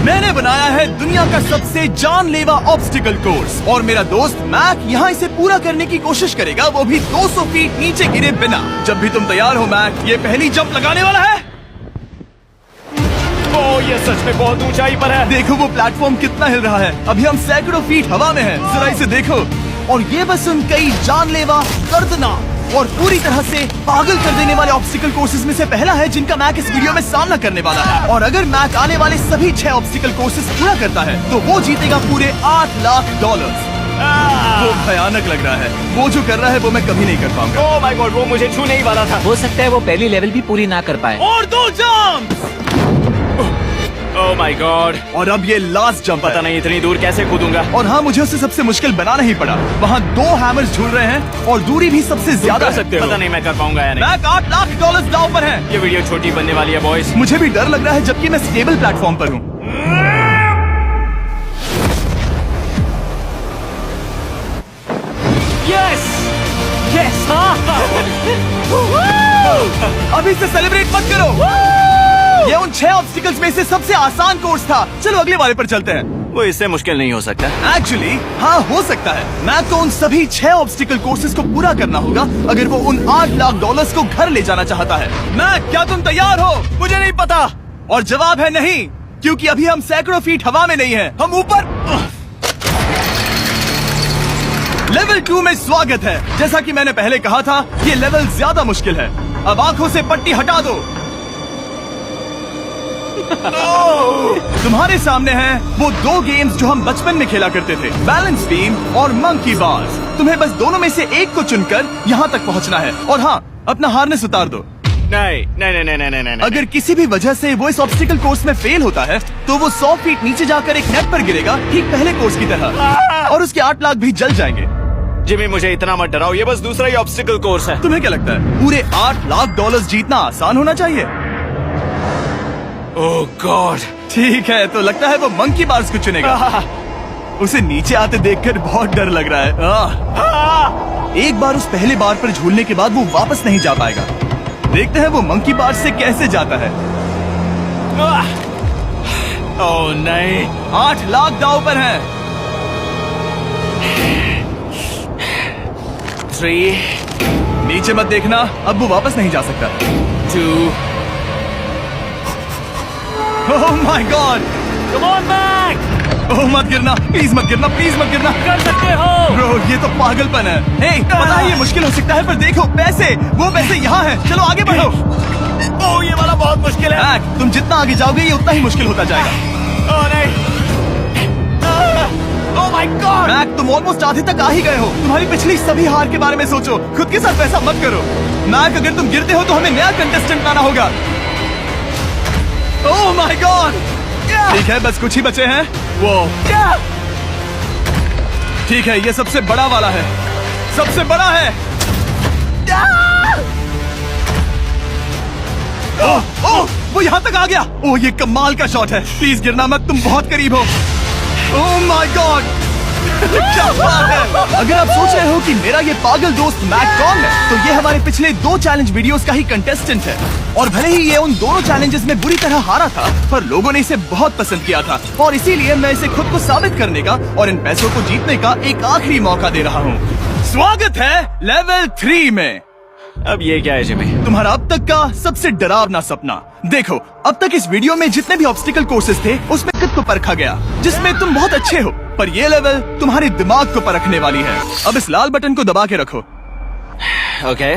मैंने बनाया है दुनिया का सबसे जानलेवा ऑब्स्टिकल कोर्स और मेरा दोस्त मैक यहाँ इसे पूरा करने की कोशिश करेगा, वो भी 200 फीट नीचे गिरे बिना। जब भी तुम तैयार हो मैक, ये पहली जंप लगाने वाला है। ओह, ये सच में बहुत ऊंचाई पर है। देखो वो प्लेटफॉर्म कितना हिल रहा है। अभी हम सैकड़ों फीट हवा में हैं। जरा इसे देखो। और ये बस उन कई जानलेवा, दर्दनाक और पूरी तरह से पागल कर देने वाले ऑब्स्टिकल कोर्सेज में से पहला है जिनका मैक इस वीडियो में सामना करने वाला है। और अगर मैक आने वाले सभी 6 ऑब्स्टिकल कोर्सेज पूरा करता है तो वो जीतेगा पूरे $8 लाख। वो भयानक लग रहा है। वो जो कर रहा है वो मैं कभी नहीं कर पाऊंगा। ओह माय गॉड, वो मुझे छूने ही वाला था। हो सकता है वो पहली लेवल भी पूरी ना कर पाए। और 2 जंप। Oh my God. और अब ये लास्ट जंप पता नहीं इतनी दूर कैसे कूदूंगा। और हाँ, मुझे उसे सबसे मुश्किल बनाना ही पड़ा। वहाँ 2 हैमर्स झूल रहे हैं और दूरी भी सबसे ज्यादा कर सकते हो। पता नहीं मैं कर पाऊंगा या नहीं। मैक $8 लाख दांव पर है। ये वीडियो छोटी बनने वाली है बॉयज। मुझे भी डर लग रहा है जबकि मैं स्टेबल प्लेटफॉर्म पर हूँ। Yes yes. अभी से सेलिब्रेट मत करो। ये उन 6 ऑब्स्टिकल्स में से सबसे आसान कोर्स था। चलो अगले वाले पर चलते हैं। वो इससे मुश्किल नहीं हो सकता। एक्चुअली हाँ, हो सकता है। मैक को उन सभी 6 ऑब्स्टिकल कोर्सेज को पूरा करना होगा अगर वो उन $8 लाख को घर ले जाना चाहता है। मैक, क्या तुम तैयार हो? मुझे नहीं पता। और जवाब है नहीं, क्योंकि अभी हम सैकड़ों फीट हवा में नहीं हैं। हम ऊपर। लेवल 2 में स्वागत है। जैसा कि मैंने पहले कहा था, ये लेवल ज्यादा मुश्किल है। अब आंखों से पट्टी हटा दो। तुम्हारे सामने हैं वो 2 गेम्स जो हम बचपन में खेला करते थे, बैलेंस बीम और मंकी बार्स। तुम्हें बस दोनों में से एक को चुनकर यहाँ तक पहुँचना है। और हाँ, अपना हार्नेस उतार दो। नहीं नहीं नहीं नहीं नहीं नहीं। अगर किसी भी वजह से वो इस ऑब्स्टिकल कोर्स में फेल होता है तो वो 100 फीट नीचे जाकर एक नेट पर गिरेगा, ठीक पहले कोर्स की तरह, और उसके 8 लाख भी जल जाएंगे। जिमी, मुझे इतना मत डराओ। ये बस दूसरा ही ऑब्स्टिकल कोर्स है। तुम्हें क्या लगता है पूरे $8 लाख जीतना आसान होना चाहिए? ओह गॉड। ठीक है, तो लगता है वो मंकी बार्स को चुनेगा। उसे नीचे आते देखकर बहुत डर लग रहा है। एक बार उस पहले बार पर झूलने के बाद वो वापस नहीं जा पाएगा। देखते हैं वो मंकी बार्स से कैसे जाता है। ओह नहीं। 8 लाख दांव पर है। 3 नीचे मत देखना, अब वो वापस नहीं जा सकता। 2 oh my god. Come on Mac. Oh मत गिरना, प्लीज मत गिरना, प्लीज मत गिरना। कर सकते हो। ब्रो, ये तो पागलपन है। हे, पता है ये मुश्किल हो सकता है, पर देखो पैसे, वो पैसे यहाँ हैं। चलो आगे बढ़ो। ओह, ये वाला बहुत मुश्किल है। मैक, तुम जितना आगे जाओगे ये उतना ही मुश्किल होता जाएगा। ओह नहीं। ओह माय गॉड। मैक, तुम ऑलमोस्ट आधे तक आ ही गए हो। तुम्हारी पिछली सभी हार के बारे में सोचो, खुद के साथ ऐसा मत करो। मैक, अगर तुम गिरते हो तो हमें नया कंटेस्टेंट लाना होगा। ओह माय गॉड। ठीक है, बस कुछ ही बचे हैं। वो ठीक है, ये सबसे बड़ा वाला है, सबसे बड़ा है। ओह ओह, वो यहाँ तक आ गया। ओह, ये कमाल का शॉट है। प्लीज गिरना मत, तुम बहुत करीब हो। ओह माय गॉड, क्या बात है। अगर आप सोच रहे हो कि मेरा ये पागल दोस्त मैक कौन है, तो ये हमारे पिछले 2 चैलेंज वीडियोस का ही कंटेस्टेंट है। और भले ही ये उन दोनों चैलेंजेस में बुरी तरह हारा था, पर लोगों ने इसे बहुत पसंद किया था और इसीलिए मैं इसे खुद को साबित करने का और इन पैसों को जीतने का एक आखिरी मौका दे रहा हूँ। स्वागत है लेवल 3 में। अब ये क्या है जिमी? तुम्हारा अब तक का सबसे डरावना सपना। देखो, अब तक इस वीडियो में जितने भी ऑब्स्टिकल कोर्सेज थे उसमें खुद को परखा गया, जिसमें तुम बहुत अच्छे हो, पर ये लेवल तुम्हारे दिमाग को परखने वाली है। अब इस लाल बटन को दबा के रखो। ओके।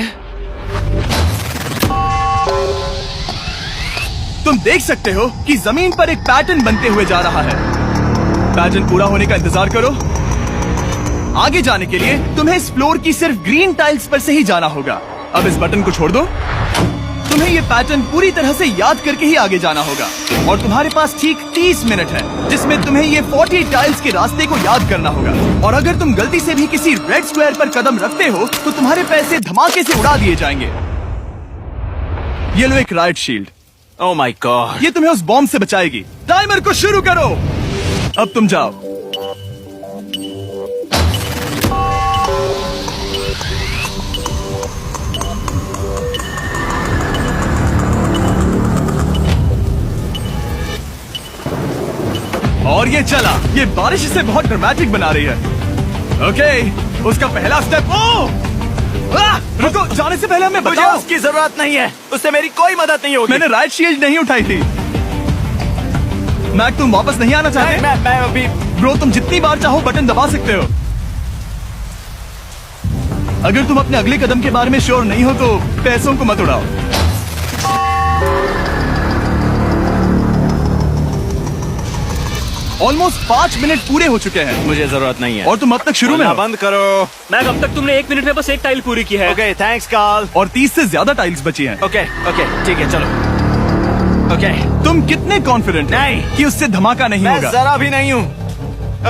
तुम देख सकते हो कि जमीन पर एक पैटर्न बनते हुए जा रहा है। पैटर्न पूरा होने का इंतजार करो। आगे जाने के लिए तुम्हें इस फ्लोर की सिर्फ ग्रीन टाइल्स पर से ही जाना होगा। अब इस बटन को छोड़ दो। तुम्हें ये पैटर्न पूरी तरह से याद करके ही आगे जाना होगा और तुम्हारे पास ठीक 30 मिनट है जिसमें तुम्हें ये 40 टाइल्स के रास्ते को याद करना होगा। और अगर तुम गलती से भी किसी रेड स्क्वायर पर कदम रखते हो तो तुम्हारे पैसे धमाके से उड़ा दिए जाएंगे। ये लो एक right shield. Oh my God. ये तुम्हें उस बॉम्ब से बचाएगी। टाइमर को शुरू करो। अब तुम जाओ। और ये चला। ये बारिश इसे बहुत ड्रामेटिक बना रही है। ओके, उसका पहला स्टेप। रुको, जाने से पहले हमें मुझे बताओ। उसकी जरूरत नहीं है, उससे मेरी कोई मदद नहीं होगी। मैंने राइट शील्ड नहीं उठाई थी। मैक, तुम वापस नहीं आना चाहते? मैं अभी ब्रो, तुम जितनी बार चाहो बटन दबा सकते हो। अगर तुम अपने अगले कदम के बारे में श्योर नहीं हो तो पैसों को मत उड़ाओ। ऑलमोस्ट 5 मिनट पूरे हो चुके हैं मुझे जरूरत नहीं है। और तुम अब तक शुरू में बोलना हो। बंद करो। मैक, अब तक तुमने 1 मिनट में बस एक टाइल पूरी की है। Okay, thanks Carl. और 30 से ज्यादा टाइल्स बची हैं। ओके ओके, ठीक है, चलो। ओके, तुम कितने कॉन्फिडेंट नहीं। कि उससे धमाका नहीं मैं होगा? जरा भी नहीं हूँ।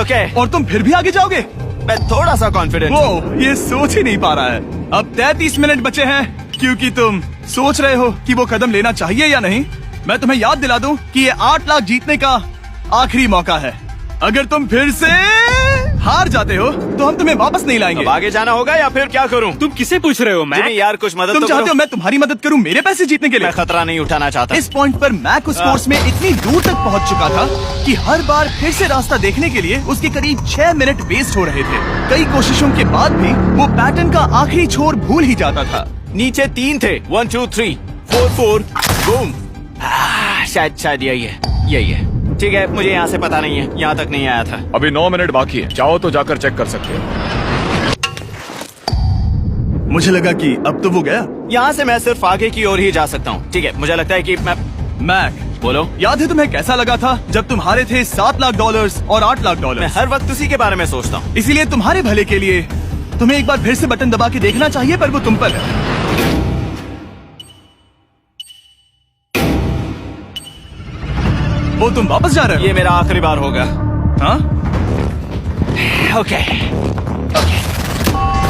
ओके, और तुम फिर भी आगे जाओगे? मैं थोड़ा सा कॉन्फिडेंट हूँ। वो ये सोच ही नहीं पा रहा है। अब 33 मिनट बचे हैं, क्योंकि तुम सोच रहे हो कि वो कदम लेना चाहिए या नहीं। मैं तुम्हें याद दिला दूं कि ये 8 लाख जीतने का आखिरी मौका है। अगर तुम फिर से हार जाते हो तो हम तुम्हें वापस नहीं लाएंगे। अब आगे जाना होगा या फिर क्या करूँ? तुम किसे पूछ रहे हो मैक? जिमी यार, कुछ मदद तुम तो चाहते करो। हो मैं तुम्हारी मदद करूं मेरे पैसे जीतने के लिए? मैं खतरा नहीं उठाना चाहता। इस पॉइंट पर मैक उस कोर्स में इतनी दूर तक पहुंच चुका था कि हर बार फिर से रास्ता देखने के लिए उसके करीब 6 मिनट वेस्ट हो रहे थे। कई कोशिशों के बाद भी वो पैटर्न का आखिरी छोर भूल ही जाता था। नीचे 3 थे। 1 2 3 4 4 बूम। शायद यही है। ठीक है, मुझे यहाँ से पता नहीं है, यहाँ तक नहीं आया था। अभी 9 मिनट बाकी है, चाहो तो जाकर चेक कर सकते हो। मुझे लगा कि अब तो वो गया। यहाँ से मैं सिर्फ आगे की ओर ही जा सकता हूँ। ठीक है, मुझे लगता है कि मैं मैक, बोलो। याद है तुम्हें कैसा लगा था जब तुम हारे थे $7 लाख और $8 लाख? मैं हर वक्त उसी के बारे में सोचता हूँ। इसीलिए तुम्हारे भले के लिए तुम्हें एक बार फिर से बटन दबा के देखना चाहिए, पर वो तुम पर है। वो तुम वापस जा रहे हो? ये मेरा आखिरी बार होगा। हाँ? Okay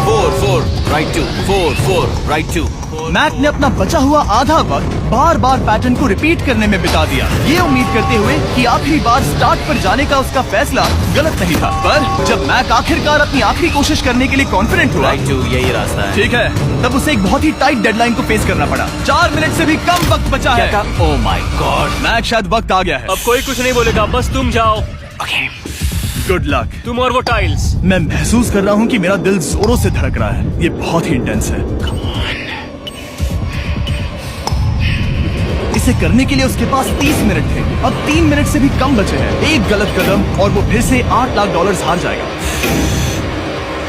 4 4 right 2 4 4 right 2। मैक ने अपना बचा हुआ आधा वक्त बार बार पैटर्न को रिपीट करने में बिता दिया, ये उम्मीद करते हुए कि आखिरी बार स्टार्ट पर जाने का उसका फैसला गलत नहीं था। पर जब मैक आखिरकार अपनी आखिरी कोशिश करने के लिए कॉन्फिडेंट हुआ, राइट 2 यही रास्ता है। ठीक है, तब उसे एक बहुत ही टाइट डेडलाइन को फेस करना पड़ा। 4 मिनट से भी कम वक्त बचा है। ओह माय गॉड। मैक, शायद वक्त आ गया है। अब कोई कुछ नहीं बोलेगा, बस तुम जाओ। Okay, good luck. तुम और वो टाइल्स। मैं महसूस कर रहा हूँ कि मेरा दिल जोरों से धड़क रहा है। ये बहुत ही इंटेंस है। इसे करने के लिए उसके पास 30 मिनट थे। अब 3 मिनट से भी कम बचे हैं। एक गलत कदम और वो फिर से $8 लाख हार जाएगा।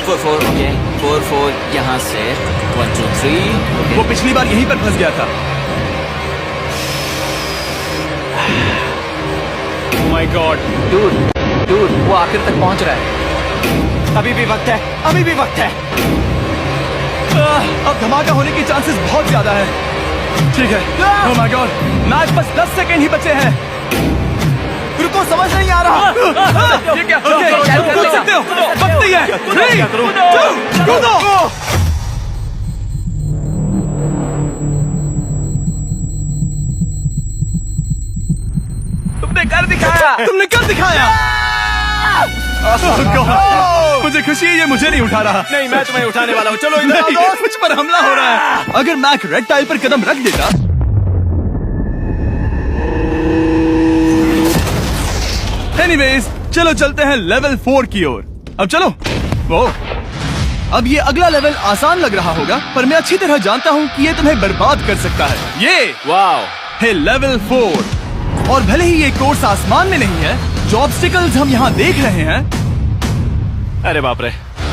4 4 ओके 4 4 यहाँ से 1 2 3। वो पिछली बार यहीं पर फंस गया था। माय गॉड, डूड, वो आखिर तक पहुंच रहा है। अभी भी वक्त है, अभी भी वक्त है। अब धमाका होने के चांसेस बहुत ज्यादा है। ठीक है। ओह माय गॉड, मैच बस 10 सेकंड ही बचे हैं। रुको, समझ नहीं आ रहा। ठीक है, ओके, कूद सकते हो। वक्त नहीं है। 3 2 कूदो। तुमने कर दिखाया। Oh God, मुझे खुशी है ये मुझे नहीं उठा रहा। नहीं, मैं तुम्हें उठाने वाला हूँ। चलो इधर आओ नहीं, दोस्त। मुझ पर हमला हो रहा है। अगर मैक रेड टाइल पर कदम रख देता। एनीवेज, चलो चलते हैं लेवल 4 की ओर। अब चलो। वो अब ये अगला लेवल आसान लग रहा होगा, पर मैं अच्छी तरह जानता हूँ कि ये तुम्हें बर्बाद कर सकता है। ये वाओ है लेवल 4। और भले ही ये कोर्स आसमान में नहीं है, जो ऑब्स्टिकल्स हम यहाँ देख रहे हैं, अरे बाप रे।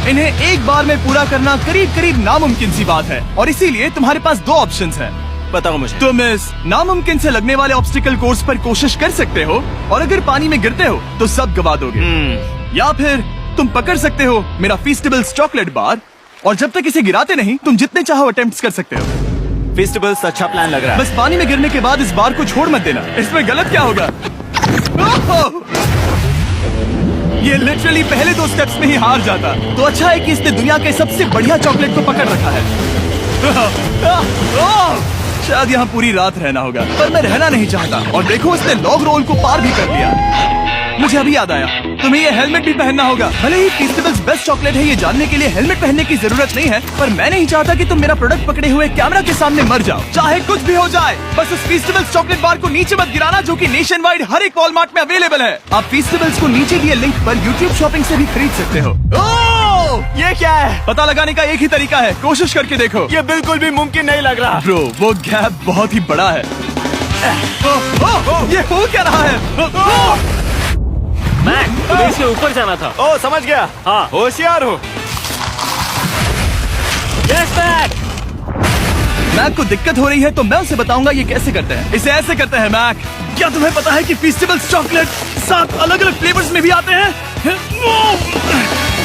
इन्हें एक बार में पूरा करना करीब करीब नामुमकिन सी बात है। और इसीलिए तुम्हारे पास 2 ऑप्शंस हैं। बताओ मुझे। तुम इस नामुमकिन से लगने वाले ऑब्स्टिकल कोर्स पर कोशिश कर सकते हो, और अगर पानी में गिरते हो तो सब गवा दोगे। या फिर तुम पकड़ सकते हो मेरा फीस्टेबल्स चॉकलेट बार, और जब तक इसे गिराते नहीं तुम जितने चाहो अटेम्प्ट्स कर सकते हो। फेस्टिवल्स अच्छा प्लान लग रहा है। बस पानी में गिरने के बाद इस बार को छोड़ मत देना। इसमें गलत क्या होगा? ओह! ये लिटरली पहले 2 स्टेप्स में ही हार जाता। तो अच्छा है कि इसने दुनिया के सबसे बढ़िया चॉकलेट को पकड़ रखा है। शायद यहाँ पूरी रात रहना होगा, पर मैं रहना नहीं चाहता। और देखो, इसने लॉग रोल को पार भी कर लिया। मुझे अभी याद आया, तुम्हें ये हेलमेट भी पहनना होगा। भले ही फीस्टेबल्स बेस्ट चॉकलेट है ये जानने के लिए हेलमेट पहनने की जरूरत नहीं है, पर मैं नहीं चाहता कि तुम मेरा प्रोडक्ट पकड़े हुए कैमरा के सामने मर जाओ। चाहे कुछ भी हो जाए, बस उस फीस्टेबल्स चॉकलेट बार को नीचे मत गिराना, जो कि नेशन वाइड हर एक वॉलमार्ट में अवेलेबल है। आप फीस्टेबल्स को नीचे दिए लिंक पर यूट्यूब शॉपिंग से भी खरीद सकते हो। ये क्या है? पता लगाने का एक ही तरीका है, कोशिश करके देखो। ये बिल्कुल भी मुमकिन नहीं लग रहा। ब्रो, वो गैप बहुत ही बड़ा है। ये हो क्या रहा है? मैक, तुम्हें इसके ऊपर जाना था। ओ, समझ गया। हाँ। होशियार हो। Yes Mac. मैक को दिक्कत हो रही है तो मैं उसे बताऊंगा ये कैसे करते हैं। इसे ऐसे करते हैं मैक। क्या तुम्हें पता है कि फीस्टेबल्स चॉकलेट 7 अलग अलग फ्लेवर्स में भी आते हैं?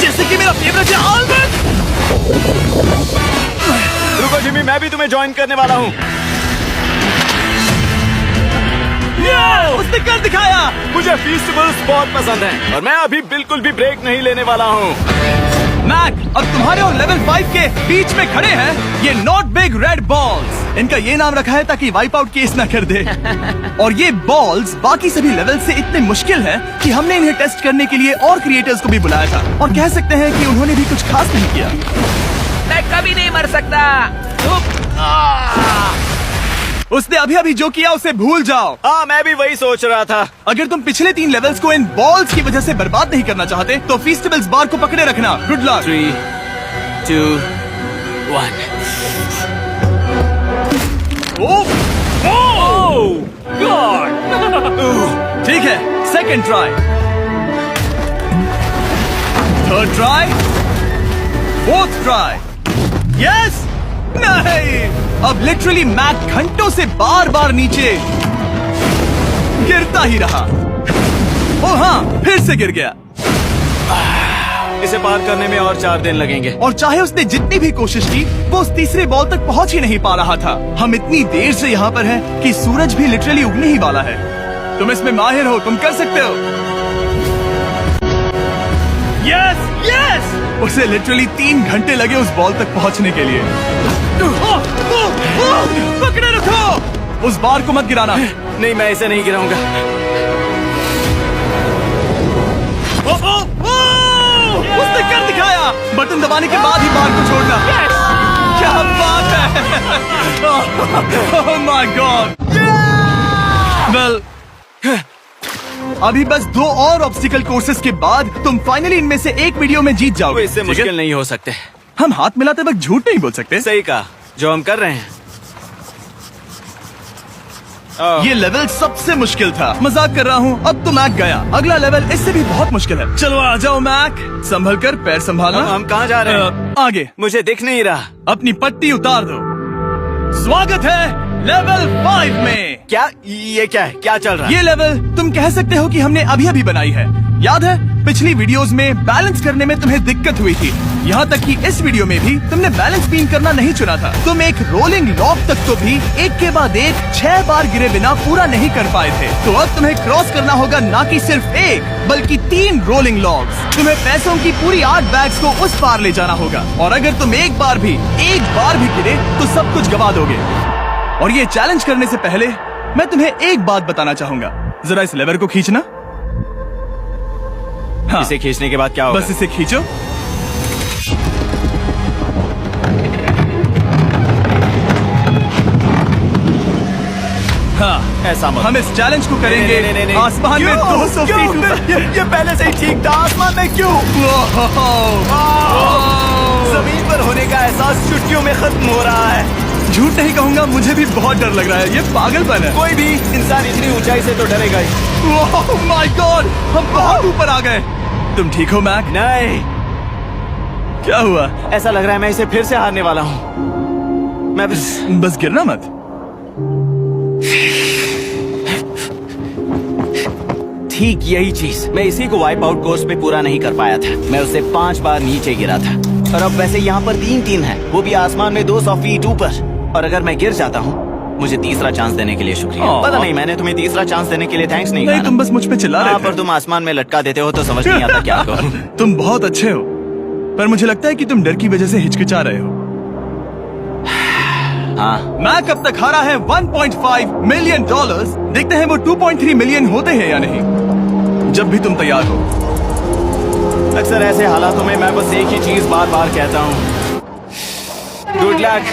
जैसे कि मेरा फेवरेट है आलमंड। रुको जिमी, मैं भी तुम्हें ज्वाइन करने वाला हूँ। उसने कर दिखाया। मुझे फीस्टेबल्स बहुत पसंद हैं और मैं अभी बिल्कुल भी ब्रेक नहीं लेने वाला हूँ। मैक, अब तुम्हारे और लेवल 5 के बीच में खड़े हैं ये नॉट बिग रेड बॉल्स। इनका ये नाम रखा है ताकि वाइप आउट केस ना कर दे। और ये बॉल्स बाकी सभी लेवल से इतने मुश्किल हैं कि हमने इन्हें टेस्ट करने के लिए और क्रिएटर्स को भी बुलाया था, और कह सकते हैं कि उन्होंने भी कुछ खास नहीं किया। मैं कभी नहीं मर सकता। उसने अभी अभी जो किया उसे भूल जाओ। हाँ, मैं भी वही सोच रहा था। अगर तुम पिछले 3 लेवल्स को इन बॉल्स की वजह से बर्बाद नहीं करना चाहते तो फीस्टेबल्स बार को पकड़े रखना। Good luck. 3, 2, 1। ठीक है, second try, third try, fourth try. Yes, नहीं। अब लिटरली मैक घंटों से बार बार नीचे गिरता ही रहा। ओ हाँ, फिर से गिर गया। इसे पार करने में और 4 दिन लगेंगे। और चाहे उसने जितनी भी कोशिश की, वो उस तीसरे बॉल तक पहुंच ही नहीं पा रहा था। हम इतनी देर से यहाँ पर हैं कि सूरज भी लिटरली उगने ही वाला है। तुम इसमें माहिर हो, तुम कर सकते हो। Yes, yes. उसे लिटरली 3 घंटे लगे उस बॉल तक पहुंचने के लिए। पकड़े रखो, उस बार को मत गिराना। नहीं, मैं इसे नहीं गिराऊंगा। उसने कर दिखाया। बटन दबाने के बाद ही बार को छोड़ना। क्या बात है। ओह माय गॉड। वेल, अभी बस 2 और ऑब्स्टिकल कोर्सेस के बाद तुम फाइनली इनमें से एक वीडियो में जीत वो जाओगे। इससे ठीक है? मुश्किल नहीं हो सकते। हम हाथ मिलाते वक्त झूठ नहीं बोल सकते। सही कहा, जो हम कर रहे हैं। ये लेवल सबसे मुश्किल था। मजाक कर रहा हूँ। अब तो मैक गया। अगला लेवल इससे भी बहुत मुश्किल है। चलो आ जाओ मैक, संभल कर, पैर संभालना। हम कहाँ जा रहे हैं? आगे। मुझे दिख नहीं रहा। अपनी पट्टी उतार दो। स्वागत है लेवल 5 में। क्या? ये क्या है? क्या चल रहा है? ये लेवल तुम कह सकते हो कि हमने अभी अभी बनाई है। याद है पिछली वीडियोस में बैलेंस करने में तुम्हें दिक्कत हुई थी। यहाँ तक कि इस वीडियो में भी तुमने बैलेंस बीम करना नहीं चुना था। तुम एक रोलिंग लॉक तक तो भी एक के बाद एक 6 बार गिरे बिना पूरा नहीं कर पाए थे। तो अब तुम्हें क्रॉस करना होगा ना कि सिर्फ 1 बल्कि 3 रोलिंग लॉक्स। तुम्हें पैसों की पूरी 8 बैग्स को उस पार ले जाना होगा, और अगर तुम एक बार भी गिरे तो सब कुछ गवा दोगे। और ये चैलेंज करने से पहले मैं तुम्हें एक बात बताना चाहूंगा। जरा इस लेवर को खींचना। हाँ, इसे खींचने के बाद क्या होगा? बस इसे खींचो। हाँ, ऐसा मत। हम इस चैलेंज को करेंगे नहीं। आसमान में क्यों? 200 क्यों? फीट ऊपर। ये पहले से ही ठीक था। आसमान में क्यों? जमीन पर होने का एहसास चुटकियों में खत्म हो रहा है। झूठ नहीं कहूंगा, मुझे भी बहुत डर लग रहा है। ये पागलपन है। कोई भी इंसान इतनी ऊंचाई से तो डरेगा ही। ओह माय गॉड, हम बहुत ऊपर आ गए। तुम ठीक हो मैक? नहीं, क्या हुआ? ऐसा लग रहा है मैं इसे फिर से हारने वाला हूँ। मैं बस गिरना मत। ठीक यही चीज, मैं इसी को वाइप आउट कोर्स पे पूरा नहीं कर पाया था। मैं उससे 5 बार नीचे गिरा था, और अब वैसे यहाँ पर 3 है, वो भी आसमान में 200 फीट ऊपर। और अगर मैं गिर जाता हूँ, मुझे तीसरा चांस देने के लिए शुक्रिया। पता नहीं, मैंने तुम्हें तीसरा चांस देने के लिए थैंक्स नहीं कहा। तुम बस मुझ पे चिल्ला रहे थे। पर तुम आसमान में लटका देते हो तो समझ नहीं आता क्या करूं। तुम बहुत अच्छे हो, पर मुझे लगता है कि तुम डर की वजह से हिचकिचा रहे हो। हाँ, मैक अब तक हारा है $1.5 मिलियन। देखते हैं वो 2.3 मिलियन होते हैं या नहीं। जब भी तुम तैयार हो। अक्सर ऐसे हालातों में मैं बस एक ही चीज बार बार कहता हूँ, गुड लक।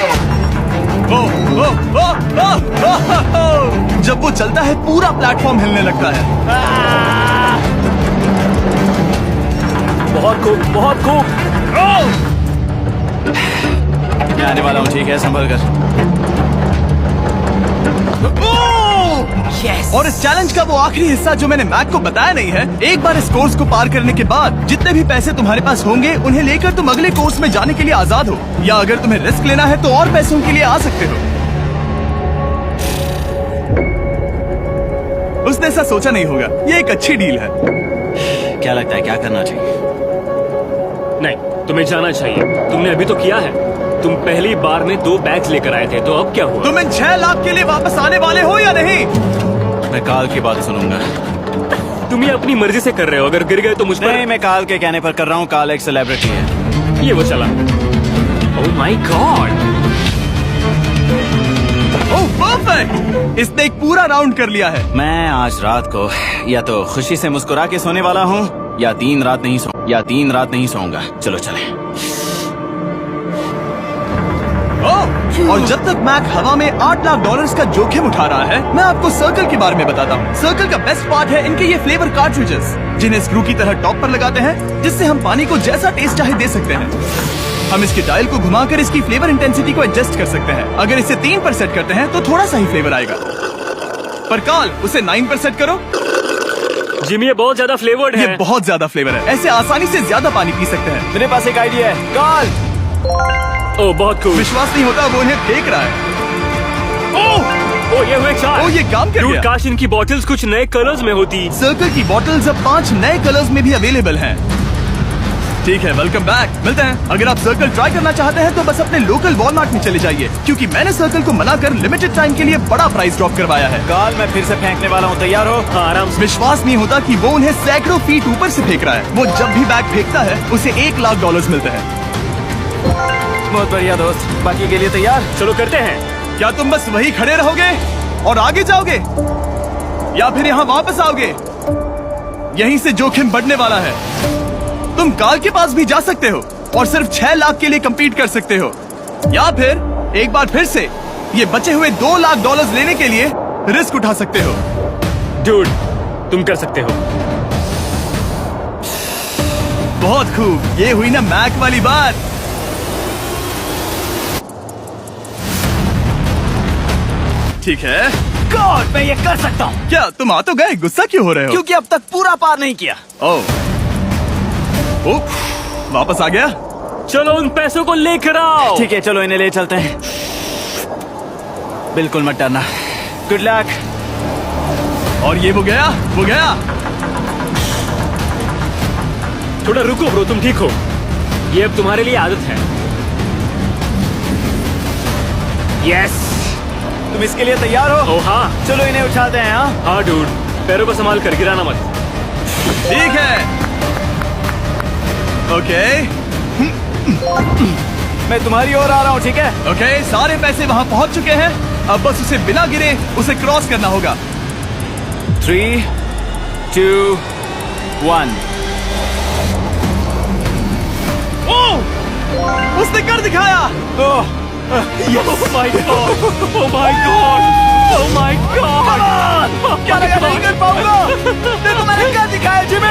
ओ, ओ, ओ, ओ, ओ, ओ, ओ। जब वो चलता है पूरा प्लेटफॉर्म हिलने लगता है। बहुत खूब, बहुत खूब। मैं आने वाला हूँ, ठीक है, संभल कर। और इस चैलेंज का वो आखिरी हिस्सा जो मैंने मैक को बताया नहीं है, एक बार इस कोर्स को पार करने के बाद जितने भी पैसे तुम्हारे पास होंगे उन्हें लेकर तुम अगले कोर्स में जाने के लिए आजाद हो, या अगर तुम्हें रिस्क लेना है तो और पैसों के लिए आ सकते हो। उसने ऐसा सोचा नहीं होगा, ये एक अच्छी डील है। क्या लगता है क्या करना चाहिए? नहीं, तुम्हें जाना चाहिए। तुमने अभी तो किया है। तुम पहली बार में 2 बैग्स लेकर आए थे, तो अब क्या हुआ? तुम इन 6 लाख के लिए वापस आने वाले हो या नहीं? मैं काल की बात सुनूंगा। तुम ये अपनी मर्जी से कर रहे हो। अगर गिर गए तो मुझ पर। नहीं, मैं काल के कहने पर कर रहा हूँ। काल एक सेलिब्रिटी है। ये वो चला। ओह माय गॉड। Oh perfect! इसने एक पूरा राउंड कर लिया है। मैं आज रात को या तो खुशी से मुस्कुरा के सोने वाला हूँ या 3 रात नहीं सोऊंगा। चलो चले। और जब तक मैक हवा में $8 लाख का जोखिम उठा रहा है, मैं आपको सर्कल के बारे में बताता हूँ। सर्कल का बेस्ट पार्ट है इनके ये फ्लेवर कार्ट्रिजेस, जिन्हें स्क्रू की तरह टॉप पर लगाते हैं, जिससे हम पानी को जैसा टेस्ट चाहे दे सकते हैं। हम इसके डायल को घुमाकर इसकी फ्लेवर इंटेंसिटी को एडजस्ट कर सकते हैं। अगर इसे 3 पर सेट करते हैं तो थोड़ा सा ही फ्लेवर आएगा, पर काल उसे 9 पर सेट करो। जिमी, ये बहुत ज्यादा फ्लेवर्ड ये है। बहुत ज्यादा फ्लेवर है, ऐसे आसानी से ज्यादा पानी पी सकते हैं। मेरे पास एक आइडिया है। काल, ओह बहुत खूब। विश्वास नहीं होता, वो उन्हें फेंक रहा है। ओह ये हुए 4। ओह, ये काम कर Dude, गया। काश इनकी बॉटल्स कुछ नए कलर्स में होती। सर्कल की बॉटल्स अब 5 नए कलर्स में भी अवेलेबल हैं। ठीक है, वेलकम बैक। मिलते हैं। अगर आप सर्कल ट्राई करना चाहते हैं तो बस अपने लोकल वॉलमार्ट में चले जाइए, क्योंकि मैंने सर्कल को मना कर लिमिटेड टाइम के लिए बड़ा प्राइस ड्रॉप करवाया है। काल, मैं फिर से फेंकने वाला हूँ। तैयार हो? हाँ, आराम से। विश्वास नहीं होता कि वो उन्हें सैकड़ों फीट ऊपर से फेंक रहा है। वो जब भी बैग फेंकता है उसे $1 लाख मिलते हैं। बहुत बढ़िया दोस्त, बाकी के लिए तैयार? चलो करते हैं। क्या तुम बस वही खड़े रहोगे और आगे जाओगे, या फिर यहाँ वापस आओगे? यहीं से जोखिम बढ़ने वाला है। तुम काल के पास भी जा सकते हो और सिर्फ 6 लाख के लिए compete कर सकते हो, या फिर एक बार फिर से ये बचे हुए $2 लाख लेने के लिए रिस्क उठा सकते हो। डूड, तुम कर सकते हो। बहुत खूब, ये हुई ना मैक वाली बात। ठीक है। गॉड, मैं ये कर सकता हूँ। क्या तुम आ तो गए, गुस्सा क्यों हो रहे हो? क्योंकि अब तक पूरा पार नहीं किया। ओ, वापस आ गया। चलो उन पैसों को लेकर आओ। ठीक है, चलो इन्हें ले चलते हैं। बिल्कुल मत डरना। Good luck. और ये वो गया। थोड़ा रुको ब्रो, तुम ठीक हो? ये अब तुम्हारे लिए आदत है। यस। तुम इसके लिए तैयार हो? ओ हाँ। चलो इन्हें उठाते हैं। हाँ डूड, पैरों को संभाल कर, गिराना मत। ठीक है। ओके मैं तुम्हारी ओर आ रहा हूँ, ठीक है? ओके, सारे पैसे वहाँ पहुँच चुके हैं। अब बस उसे बिना गिरे उसे क्रॉस करना होगा। 3, 2, 1। उसने कर दिखाया। ओह my God, oh my God, oh my God. क्या लगा नहीं कर पाऊंगा? देखो मैंने क्या दिखाया जिमी।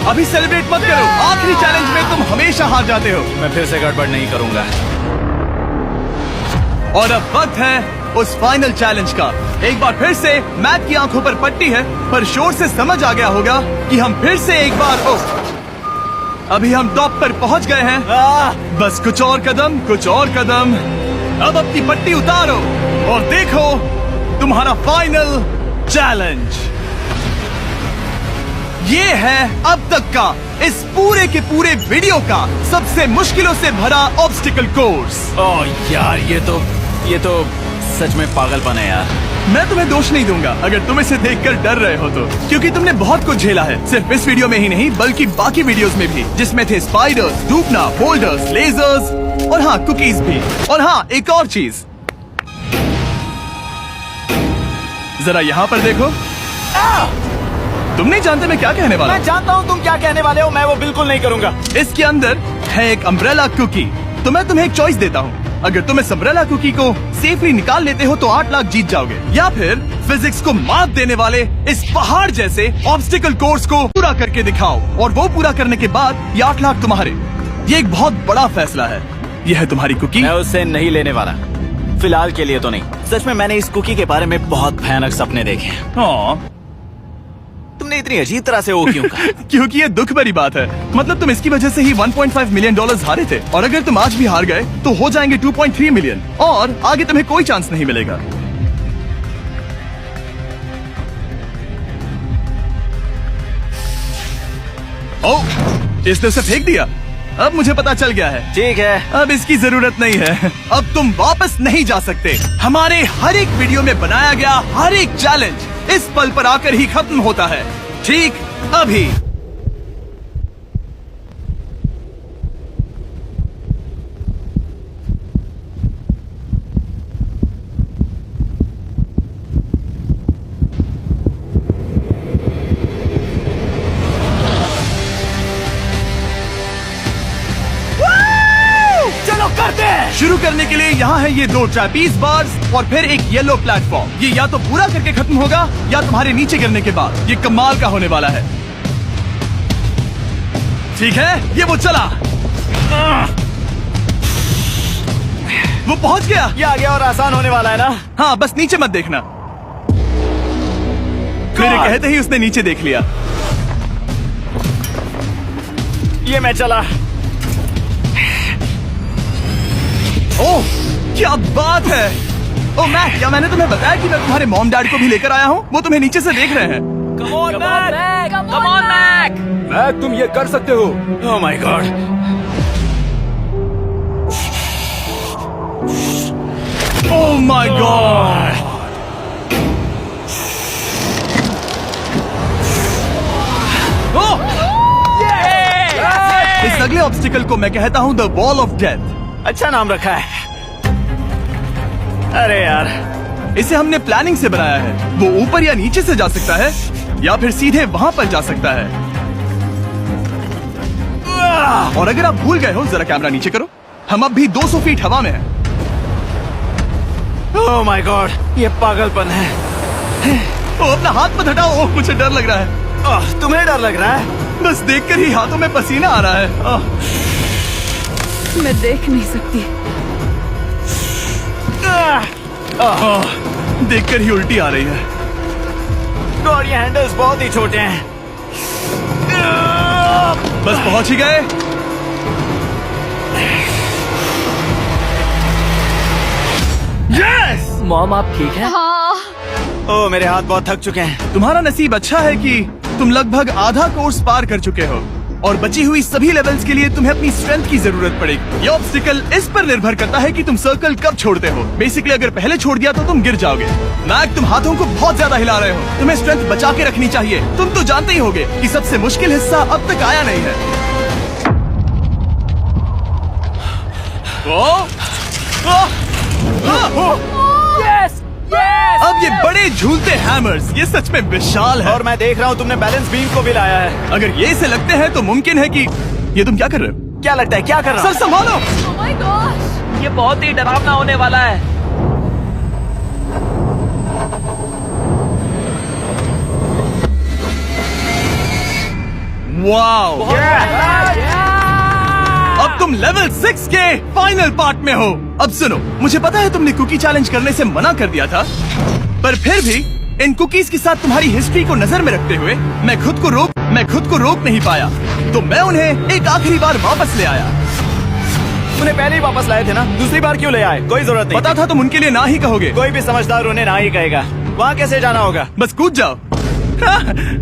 अभी सेलिब्रेट मत करो, आखिरी चैलेंज में तुम हमेशा हार जाते हो। मैं फिर से गड़बड़ नहीं करूंगा। और अब वक्त है उस फाइनल चैलेंज का। एक बार फिर से मैक की आंखों पर पट्टी है, पर शोर से समझ आ गया होगा कि हम फिर से एक बार अभी हम टॉप पर पहुंच गए हैं। बस कुछ और कदम। अब अपनी पट्टी उतारो और देखो तुम्हारा फाइनल चैलेंज। ये है अब तक का इस पूरे के पूरे वीडियो का सबसे मुश्किलों से भरा ऑब्स्टिकल कोर्स। ओह यार, ये तो सच में पागलपन है यार। मैं तुम्हें दोष नहीं दूंगा अगर तुम इसे देखकर डर रहे हो तो, क्योंकि तुमने बहुत कुछ झेला है, सिर्फ इस वीडियो में ही नहीं बल्कि बाकी वीडियोस में भी, जिसमें थे स्पाइडर्स, डूबना, फोल्डर्स, लेजर्स और हाँ कुकीज भी। और हाँ, एक और चीज, जरा यहाँ पर देखो। तुम नहीं जानते मैं क्या कहने वाला मैं जानता हूँ तुम क्या कहने वाले हो, मैं वो बिल्कुल नहीं करूंगा। हूँ। इसके अंदर है एक अम्ब्रेला कुकी। तो मैं तुम्हें एक चॉइस देता हूँ। अगर तुम इस अम्ब्रेला कुकी को सेफली निकाल लेते हो तो 8 लाख जीत जाओगे, या फिर फिजिक्स को मात देने वाले इस पहाड़ जैसे ऑब्स्टिकल कोर्स को पूरा करके दिखाओ, और वो पूरा करने के बाद ये 8 लाख तुम्हारे। ये एक बहुत बड़ा फैसला है। यह है तुम्हारी कुकी। मैं उससे नहीं लेने वाला, फिलहाल के लिए तो नहीं। सच में मैंने इस कुकी के बारे में बहुत भयानक सपने देखे हैं। हाँ, तुमने इतनी अजीब तरह से वो क्यों कहा? क्योंकि ये दुख भरी बात है। मतलब तुम इसकी वजह से ही 1.5 मिलियन डॉलर्स हारे थे, और अगर तुम आज भी हार गए तो हो जाएंगे 2.3 मिलियन, और आगे तुम्हें कोई चांस नहीं मिलेगा। ओह, इसने उसे फेंक दिया। अब मुझे पता चल गया है। ठीक है, अब इसकी जरूरत नहीं है। अब तुम वापस नहीं जा सकते। हमारे हर एक वीडियो में बनाया गया हर एक चैलेंज इस पल पर आकर ही खत्म होता है। ठीक अभी। चलो करते हैं। शुरू करने के लिए यहाँ है ये 2 ट्रैपीज बार्स और फिर एक येलो प्लेटफॉर्म। ये या तो पूरा करके खत्म होगा या तुम्हारे नीचे गिरने के बाद। ये कमाल का होने वाला है। ठीक है, ये वो चला। वो पहुंच गया। ये आगे और आसान होने वाला है ना? हाँ, बस नीचे मत देखना। मेरे कहते ही उसने नीचे देख लिया। ये मैं चला। ओह, क्या बात है। ओह मैक, क्या मैंने तुम्हें बताया कि मैं तुम्हारे मॉम डैड को भी लेकर आया हूँ? वो तुम्हें नीचे से देख रहे हैं। Come on, Mac! Come on, Mac! Mac, तुम ये कर सकते हो। Oh my God! Oh my God. इस अगले ऑब्स्टिकल को मैं कहता हूँ द वॉल ऑफ डेथ। अच्छा नाम रखा है। अरे यार, इसे हमने प्लानिंग से बनाया है। वो ऊपर या नीचे से जा सकता है, या फिर सीधे वहाँ पर जा सकता है। और अगर आप भूल गए हो, जरा कैमरा नीचे करो। हम अब भी 200 फीट हवा में हैं। oh my God! ये पागलपन है। ओ, अपना हाथ मत हटाओ। ओह, मुझे डर लग रहा है। तुम्हें डर लग रहा है? बस देखकर ही हाथों में पसीना आ रहा है। मैं देख नहीं सकती। देखकर ही उल्टी आ रही है। और ये हैंडल्स बहुत ही छोटे हैं। बस पहुंच ही गए। यस! मॉम, आप ठीक है? हाँ, ओह, मेरे हाथ बहुत थक चुके हैं। तुम्हारा नसीब अच्छा है कि तुम लगभग आधा कोर्स पार कर चुके हो, और बची हुई सभी लेवल्स के लिए तुम्हें अपनी स्ट्रेंथ की जरूरत पड़ेगी। ये ऑब्स्टिकल इस पर निर्भर करता है कि तुम सर्कल कब छोड़ते हो। बेसिकली अगर पहले छोड़ दिया तो तुम गिर जाओगे। मैक, तुम हाथों को बहुत ज्यादा हिला रहे हो। तुम्हें स्ट्रेंथ बचा के रखनी चाहिए। तुम तो जानते ही होगे कि सबसे मुश्किल हिस्सा अब तक आया नहीं है। यस! यस! अब ये बड़े झूलते हैमर्स, ये सच में विशाल है। और मैं देख रहा हूँ तुमने बैलेंस बीम को भी लाया है। अगर ये इसे लगते हैं तो मुमकिन है कि ये तुम क्या कर रहे हो? क्या लगता है, क्या कर रहा सर संभालो। oh my gosh! ये बहुत ही डरावना होने वाला है। वाओ! अब तुम लेवल 6 के फाइनल पार्ट में हो। अब सुनो, मुझे पता है तुमने कुकी चैलेंज करने से मना कर दिया था, पर फिर भी इन कुकीज के साथ तुम्हारी हिस्ट्री को नजर में रखते हुए मैं खुद को रोक नहीं पाया, तो मैं उन्हें एक आखिरी बार वापस ले आया। उन्हें पहले ही वापस लाए थे ना, दूसरी बार क्यों ले आए? कोई जरूरत नहीं। पता था तुम उनके लिए ना ही कहोगे। कोई भी समझदार उन्हें ना ही कहेगा। वहाँ कैसे जाना होगा? बस कूद जाओ।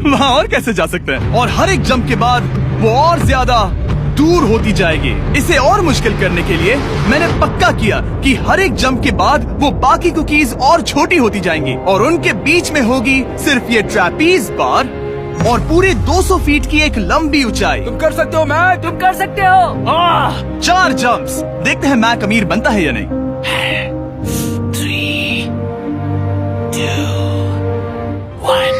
वहाँ और कैसे जा सकते हैं? और हर एक जंप के बाद वो और ज्यादा दूर होती जाएगी। इसे और मुश्किल करने के लिए मैंने पक्का किया कि हर एक जंप के बाद वो बाकी कुकीज और छोटी होती जाएंगी, और उनके बीच में होगी सिर्फ ये ट्रैपीज बार और पूरे 200 फीट की एक लंबी ऊंचाई। तुम कर सकते हो मैक। तुम कर सकते हो। 4 जंप्स। देखते हैं मैक अमीर बनता है या नहीं। 3, 2, 1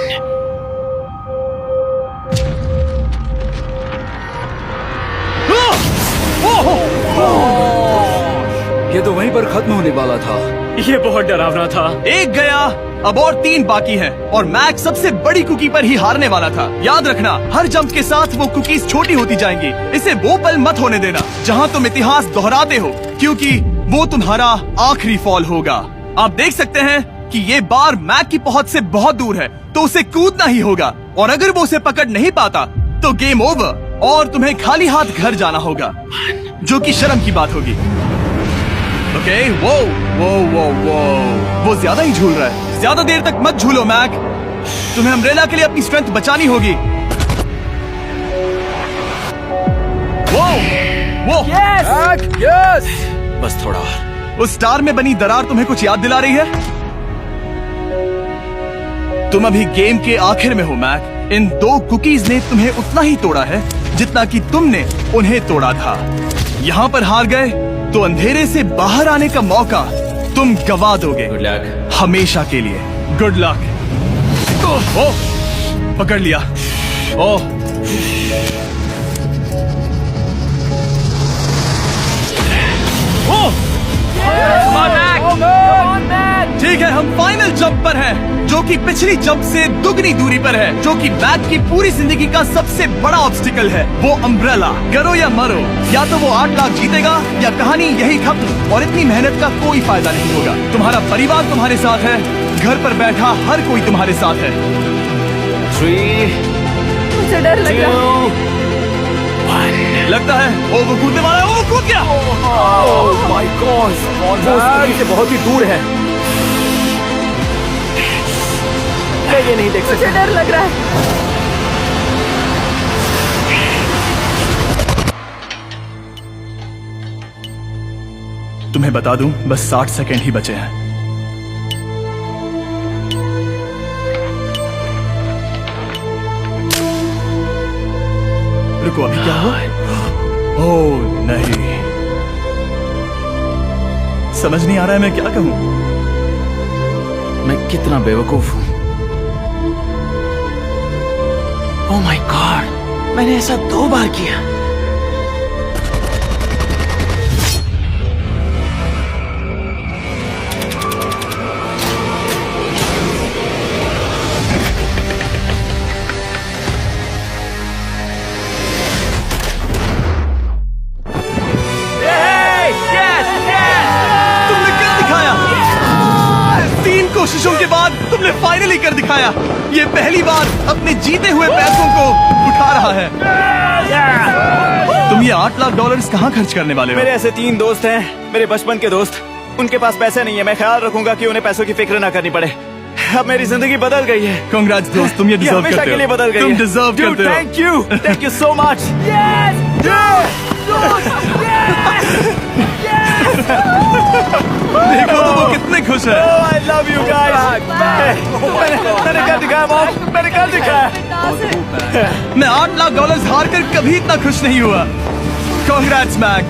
टावर खत्म होने वाला था। ये बहुत डरावना था। एक गया, अब और 3 बाकी हैं और मैक सबसे बड़ी कुकी पर ही हारने वाला था। याद रखना, हर जंप के साथ वो कुकीज छोटी होती जाएंगी। इसे वो पल मत होने देना जहां तुम इतिहास दोहराते हो, क्योंकि वो तुम्हारा आखिरी फॉल होगा। आप देख सकते हैं कि ये बार मैक की पहुंच से बहुत दूर है, तो उसे कूदना ही होगा। और अगर वो उसे पकड़ नहीं पाता तो गेम ओवर और तुम्हें खाली हाथ घर जाना होगा, जो कि शर्म की बात होगी। ओके, वो ज्यादा ही झूल रहा है। ज्यादा देर तक मत झूलो मैक, तुम्हें अम्ब्रेला के लिए अपनी स्ट्रेंथ बचानी होगी। वो मैक, यस। बस थोड़ा और। उस स्टार में बनी दरार तुम्हें कुछ याद दिला रही है? तुम अभी गेम के आखिर में हो मैक। इन 2 कुकीज ने तुम्हें उतना ही तोड़ा है जितना कि तुमने उन्हें तोड़ा था। यहाँ पर हार गए तो अंधेरे से बाहर आने का मौका तुम गवा दोगे। Good luck. हमेशा के लिए गुड लक। ओह, पकड़ लिया। ओह, ठीक है, हम फाइनल जंप पर हैं, जो कि पिछली जंप से दुगनी दूरी पर है, जो कि मैक की पूरी जिंदगी का सबसे बड़ा ऑब्स्टिकल है। वो अम्ब्रेला। करो या मरो, या तो वो 8 लाख जीतेगा या कहानी यही खत्म और इतनी मेहनत का कोई फायदा नहीं होगा। तुम्हारा परिवार तुम्हारे साथ है, घर पर बैठा हर कोई तुम्हारे साथ है। 3, मुझे डर लग रहा है। 2, 1। लगता है वो कूदने वाला है। वो कूद गया। ओह माय गॉड, वो से बहुत ही दूर है। मैं ये नहीं देख मुझे डर लग रहा है। तुम्हें बता दूं, बस 60 सेकंड ही बचे हैं। रुको, अभी क्या हुआ? ओह नहीं, समझ नहीं आ रहा है मैं क्या कहूं। मैं कितना बेवकूफ हूँ। ओह माय गॉड, मैंने ऐसा 2 बार किया। तुमने कर दिखाया। 3 कोशिशों के बाद तुमने फाइनली कर दिखाया। ये पहली बार अपने जीते हुए पैसों को उठा रहा है। तुम ये $8 लाख कहाँ खर्च करने वाले हो? मेरे ऐसे 3 दोस्त हैं, मेरे बचपन के दोस्त। उनके पास पैसे नहीं है। मैं ख्याल रखूंगा कि उन्हें पैसों की फिक्र ना करनी पड़े। अब मेरी जिंदगी बदल गई है। कांग्रेट्स दोस्त, तुम ये डिजर्व हमेशा करते के लिए हो। बदल गई तुम है। डिजर्व Dude, करते हो। Thank you so much. देखो तो वो कितने खुश है। I love you guys. मैंने कर दिखाया मॉम, मैंने कर दिखाया। मैं $8 लाख हार कर कभी इतना खुश नहीं हुआ। Congrats Mac.